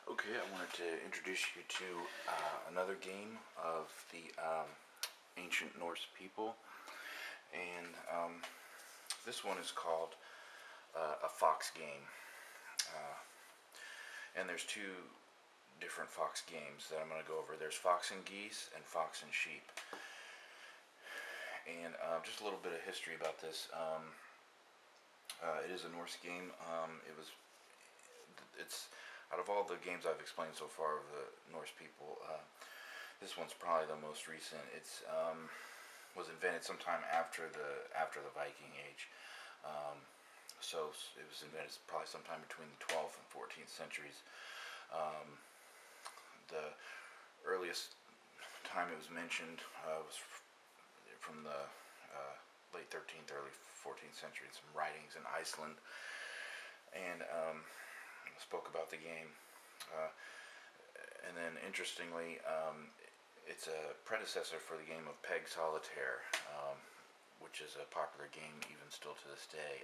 Okay, I wanted to introduce you to another game of the ancient Norse people, and this one is called a fox game. Uh, and there's two different fox games that I'm going to go over. There's fox and geese and fox and sheep. And just a little bit of history about this. It is a Norse game. It's out of all the games I've explained so far of the Norse people, this one's probably the most recent. It's was invented sometime after the Viking Age. So it was invented probably sometime between the 12th and 14th centuries. The earliest time it was mentioned was from the late 13th, early 14th century, some writings in Iceland, and spoke about the game. Uh, and then, interestingly, it's a predecessor for the game of Peg Solitaire, which is a popular game even still to this day.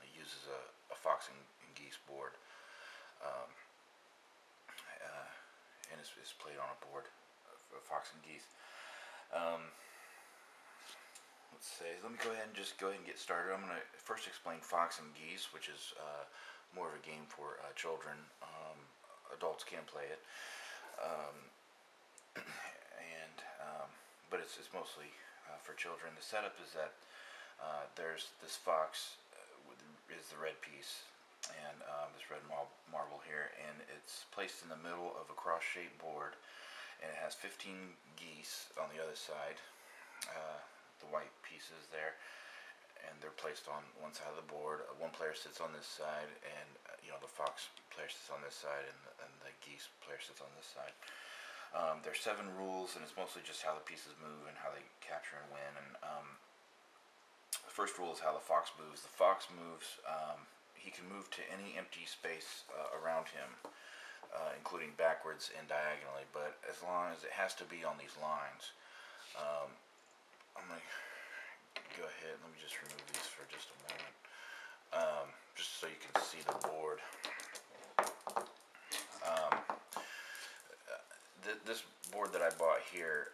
It uses a fox and geese board, um, and it's played on a board of fox and geese. Let me go ahead and get started. I'm going to first explain fox and geese, which is more of a game for children. Adults can play it, but it's mostly for children. The setup is that there's this fox is the red piece, and this red marble here, and it's placed in the middle of a cross-shaped board, and it has 15 geese on the other side. The white pieces there, and they're placed on one side of the board. One player sits on this side, and the fox player sits on this side, and the geese player sits on this side. There's 7 rules, and it's mostly just how the pieces move and how they capture and win. And the first rule is how the fox moves. The fox moves. He can move to any empty space around him, including backwards and diagonally. But as long as it has to be on these lines. I'm going to go ahead, let me just remove these for just a moment, just so you can see the board. This board that I bought here,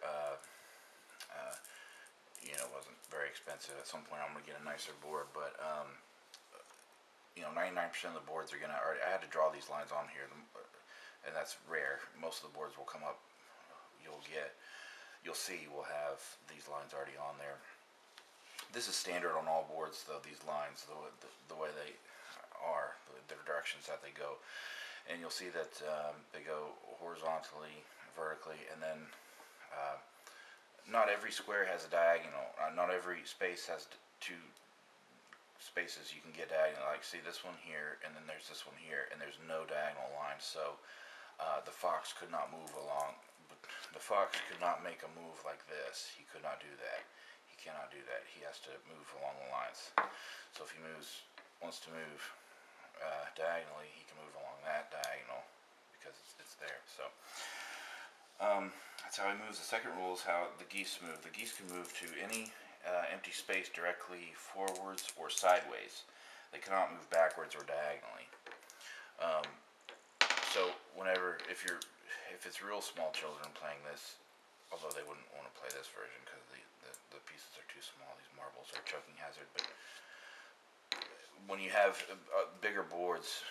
wasn't very expensive. At some point I'm going to get a nicer board, but 99% of the boards are going to already, I had to draw these lines on here, and that's rare. Most of the boards will come up, you'll see will have these lines already on there. This is standard on all boards, though, these lines, the way they are, the directions that they go. And you'll see that they go horizontally, vertically, and then not every square has a diagonal. Not every space has 2 spaces you can get diagonal. Like, see this one here, and then there's this one here, and there's no diagonal line. So the fox could not move along. The fox could not make a move like this. He could not do that. He cannot do that. He has to move along the lines. So if he wants to move diagonally, he can move along that diagonal because it's there. So that's how he moves. The second rule is how the geese move. The geese can move to any empty space directly forwards or sideways. They cannot move backwards or diagonally. So if it's real small children playing this, although they wouldn't want to play this version because the pieces are too small, these marbles are a choking hazard, but when you have bigger boards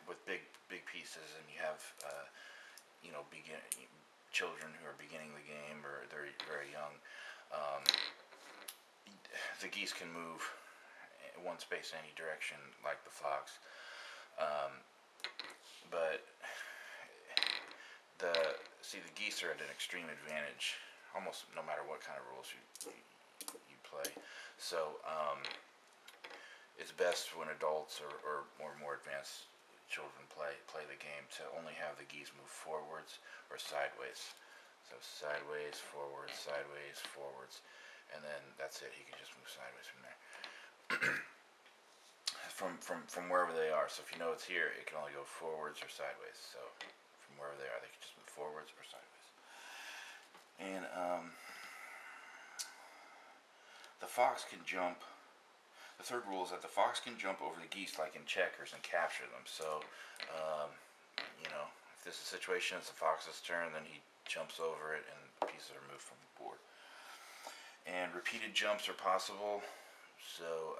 with big pieces, and you have children who are beginning the game or they're very young, the geese can move one space in any direction like the fox, but the geese are at an extreme advantage almost no matter what kind of rules you play. So it's best when adults or more advanced children play the game to only have the geese move forwards or sideways. So sideways, forwards, and then that's it. He can just move sideways from there. from wherever they are. So if you know it's here, it can only go forwards or sideways. So from wherever they are, they can just move forwards or sideways. And the fox can jump. The third rule is that the fox can jump over the geese like in checkers and capture them. So if this is a situation, it's the fox's turn, then he jumps over it and pieces are removed from the board. And repeated jumps are possible. So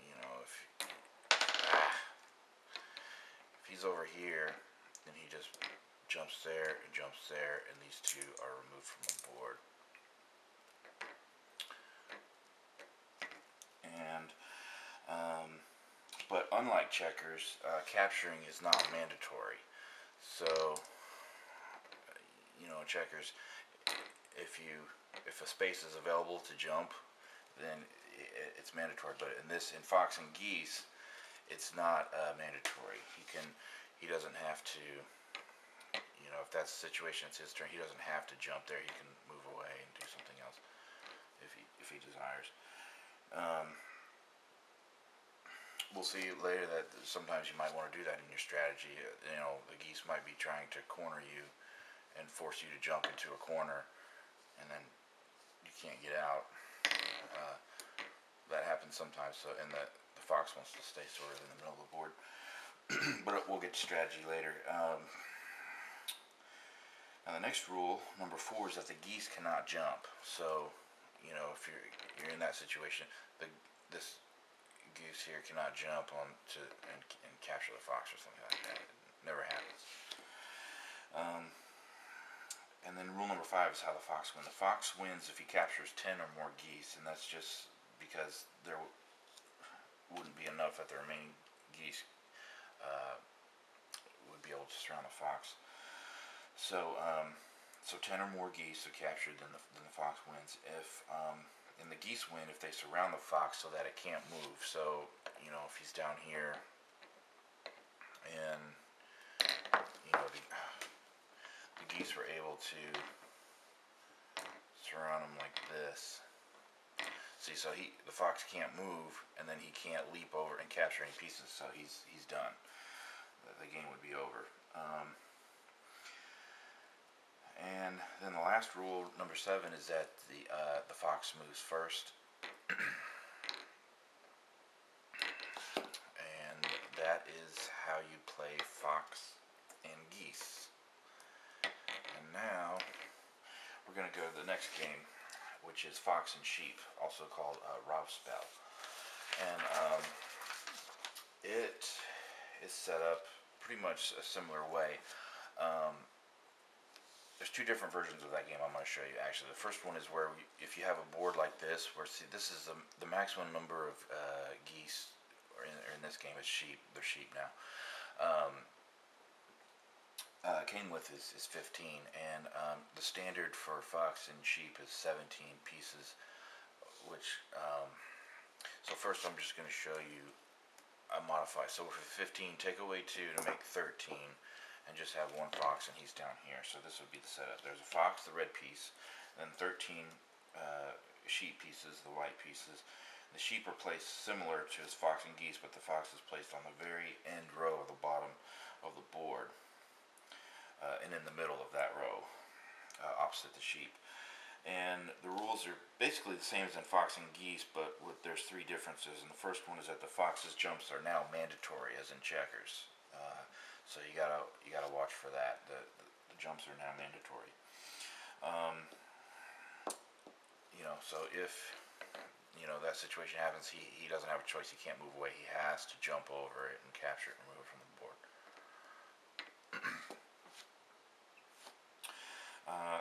you know, if he's over here, then he just jumps there, and these two are removed from the board. And but unlike checkers, capturing is not mandatory. So you know, in checkers, if a space is available to jump, then it's mandatory. But in Fox and Geese, it's not mandatory. He doesn't have to. You know, if that's the situation, it's his turn. He doesn't have to jump there. He can move away and do something else if he desires. We'll see later that sometimes you might want to do that in your strategy. You know, the geese might be trying to corner you and force you to jump into a corner, and then you can't get out. That happens sometimes. So, and the fox wants to stay sort of in the middle of the board. But we'll get to strategy later. Now the next rule, number 4, is that the geese cannot jump. So, you know, if you're in that situation, this goose here cannot jump on to and capture the fox or something like that. It never happens. And then rule number 5 is how the fox wins. The fox wins if he captures 10 or more geese, and that's just because there wouldn't be enough that the remaining geese would be able to surround the fox. So, so 10 or more geese are captured, then the fox wins. And the geese win if they surround the fox so that it can't move. So, you know, if he's down here, and you know the geese were able to surround him like this. See, so the fox can't move, and then he can't leap over and capture any pieces. So he's done. The game would be over. And then the last rule, number 7, is that the fox moves first, and that is how you play fox and geese. And now we're going to go to the next game, which is fox and sheep, also called Ravspel. And it is set up pretty much a similar way. There's 2 different versions of that game I'm going to show you. Actually, the first one is where if you have a board like this, where this is the maximum number of geese, or in this game it's sheep. They're sheep now. Came with is 15, and the standard for fox and sheep is 17 pieces. Which so first I'm just going to show you a modify. So for 15, take away 2 to make 13. And just have one fox, and he's down here. So this would be the setup. There's a fox, the red piece, then 13 sheep pieces, the white pieces. The sheep are placed similar to his fox and geese, but the fox is placed on the very end row of the bottom of the board, and in the middle of that row, opposite the sheep. And the rules are basically the same as in fox and geese, but there's 3 differences. And the first one is that the fox's jumps are now mandatory, as in checkers. So you gotta watch for that. The jumps are now mandatory. You know, so if you know that situation happens, he doesn't have a choice. He can't move away. He has to jump over it and capture it and remove it from the board.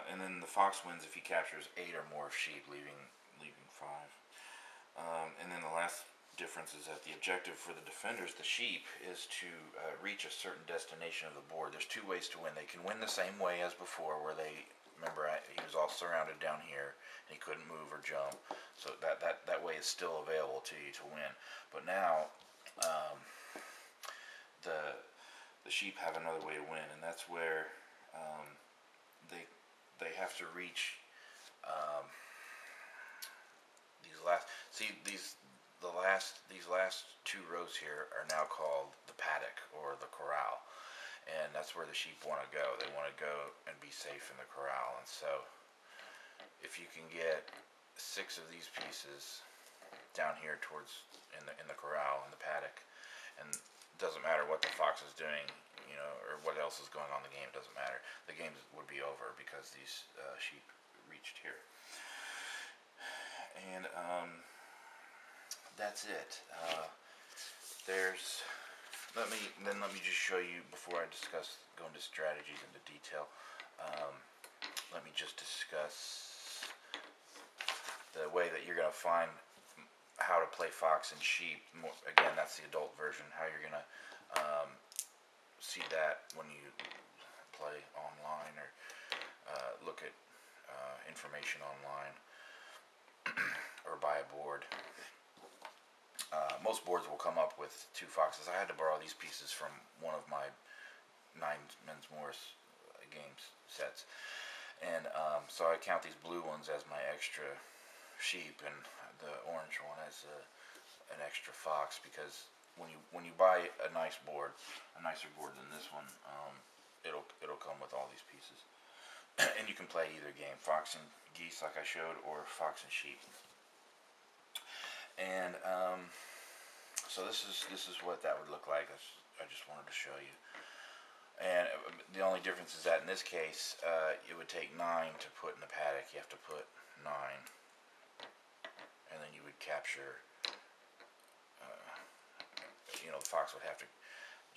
And then the fox wins if he captures 8 or more sheep, leaving 5. And then the last difference is that the objective for the defenders, the sheep, is to reach a certain destination of the board. There's 2 ways to win. They can win the same way as before, where remember he was all surrounded down here and he couldn't move or jump. So that way is still available to you to win. But now the sheep have another way to win, and that's where they have to reach these last 2 rows here are now called the paddock or the corral, and that's where the sheep want to go. They want to go and be safe in the corral. And so if you can get 6 of these pieces down here towards in the corral in the paddock, and it doesn't matter what the fox is doing, you know, or what else is going on in the game. It doesn't matter. The game would be over because these sheep reached here. And that's it. Let me just show you before I go into strategies into detail. Let me just discuss the way that you're going to find how to play fox and sheep. Again, that's the adult version. How you're going to see that when you play online or look at information online or buy a board. Most boards will come up with 2 foxes. I had to borrow these pieces from one of my 9 men's Morse games sets, and so I count these blue ones as my extra sheep, and the orange one as an extra fox, because when you buy a nicer board than this one, it'll come with all these pieces, and you can play either game, fox and geese like I showed, or fox and sheep. And so this is what that would look like. I just wanted to show you. And the only difference is that in this case, it would take 9 to put in the paddock. You have to put 9, and then you would capture. You know, the fox would have to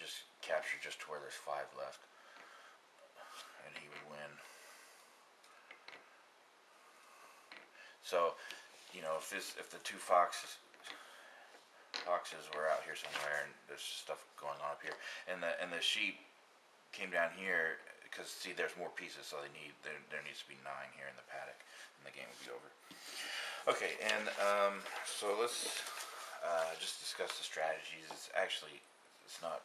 just capture just to where there's 5 left, and he would win. So, you know, if the 2 foxes were out here somewhere, and there's stuff going on up here, and the sheep came down here, because see, there's more pieces, so there needs to be 9 here in the paddock, and the game would be over. Okay, and so let's just discuss the strategies. It's not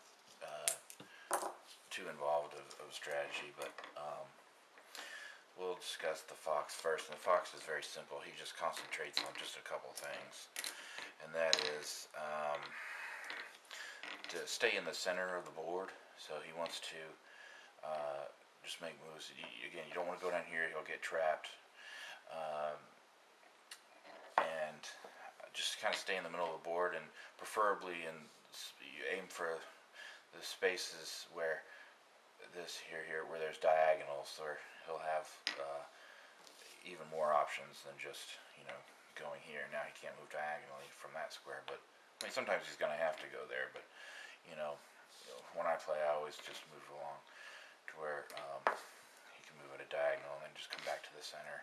too involved of strategy, but we'll discuss the fox first. And the fox is very simple. He just concentrates on just a couple things, and that is to stay in the center of the board. So he wants to just make moves. Again, you don't want to go down here. He'll get trapped. And just kind of stay in the middle of the board, and preferably you aim for the spaces where where there's diagonals, or he'll have even more options than just, you know, going here. Now he can't move diagonally from that square, but I mean, sometimes he's going to have to go there, but you know, when I play, I always just move along to where he can move at a diagonal and then just come back to the center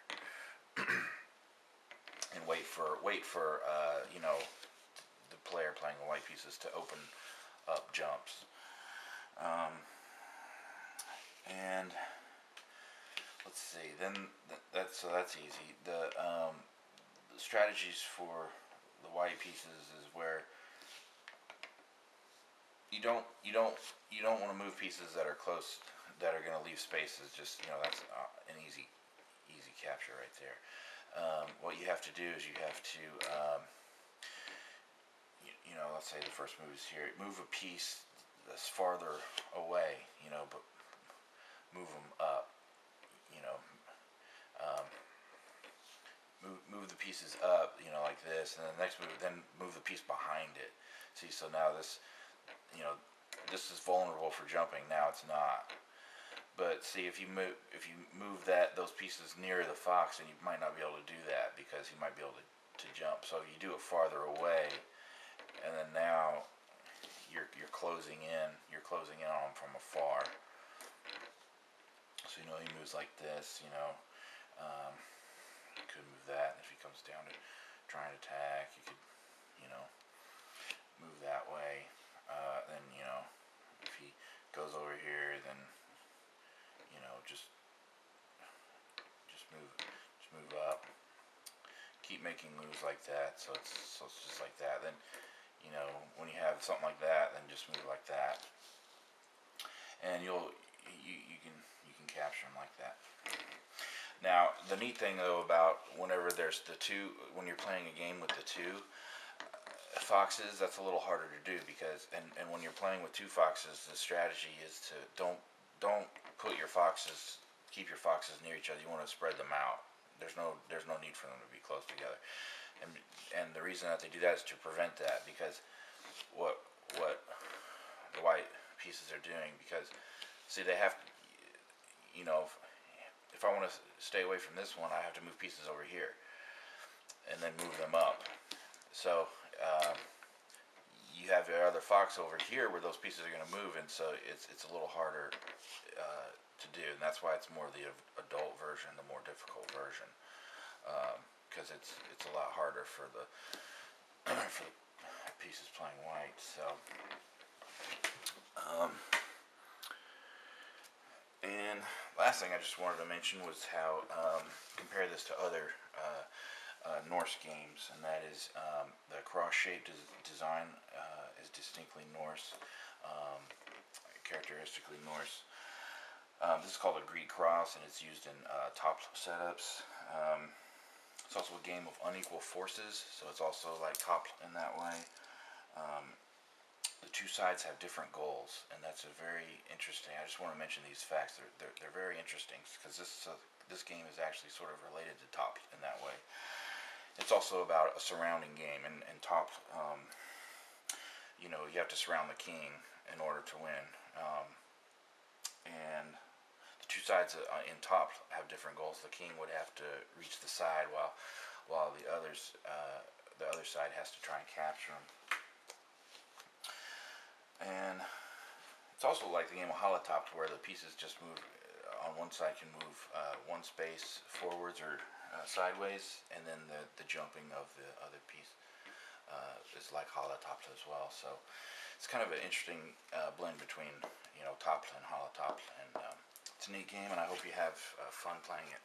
and wait for you know, the player playing the white pieces to open up jumps. And let's see, then that's easy. The strategies for the white pieces is where you don't want to move pieces that are close, that are going to leave spaces. Just, you know, that's an easy capture right there. What you have to do is you have to you know, let's say the first move is here. Move a piece that's farther away, you know, but move them up, you know, move the pieces up, you know, like this, and the next move, then move the piece behind it. See, so now this, you know, this is vulnerable for jumping. Now it's not. But see, if you move those pieces near the fox, and you might not be able to do that because he might be able to jump. So if you do it farther away, and then now you're closing in on him from afar. So, you know, he moves like this, you know, you could move that, and if he comes down to try and attack, you could, you know, move that way. Then, you know, if he goes over here, then, you know, just move up. Keep making moves like that, so it's just like that. Then, you know, when you have something like that, then just move like that, and you can capture them like that. Now, the neat thing though about whenever there's when you're playing a game with the 2 foxes, that's a little harder to do, because and when you're playing with 2 foxes, the strategy is to don't keep your foxes near each other. You want to spread them out. There's no need for them to be close together. and the reason that they do that is to prevent that, because what the white pieces are doing, because see, they have, you know, if I want to stay away from this one, I have to move pieces over here and then move them up. So you have your other fox over here where those pieces are going to move, and so it's a little harder to do, and that's why it's more the adult version, the more difficult version, because it's a lot harder for the for the pieces playing white. So and last thing I just wanted to mention was how compare this to other Norse games, and that is the cross-shaped design is distinctly Norse, characteristically Norse. This is called a Greek cross, and it's used in top setups. It's also a game of unequal forces, so it's also like top in that way. The two sides have different goals, and that's a very interesting. I just want to mention these facts. They're very interesting, because this game is actually sort of related to top in that way. It's also about a surrounding game, and top, you know, you have to surround the king in order to win. And the two sides in top have different goals. The king would have to reach the side, while the other side has to try and capture him. And it's also like the game of Holotop, where the pieces just move on one side, can move one space forwards or sideways, and then the jumping of the other piece is like Holotop as well. So it's kind of an interesting blend between, you know, top and Holotop, and it's a neat game, and I hope you have fun playing it.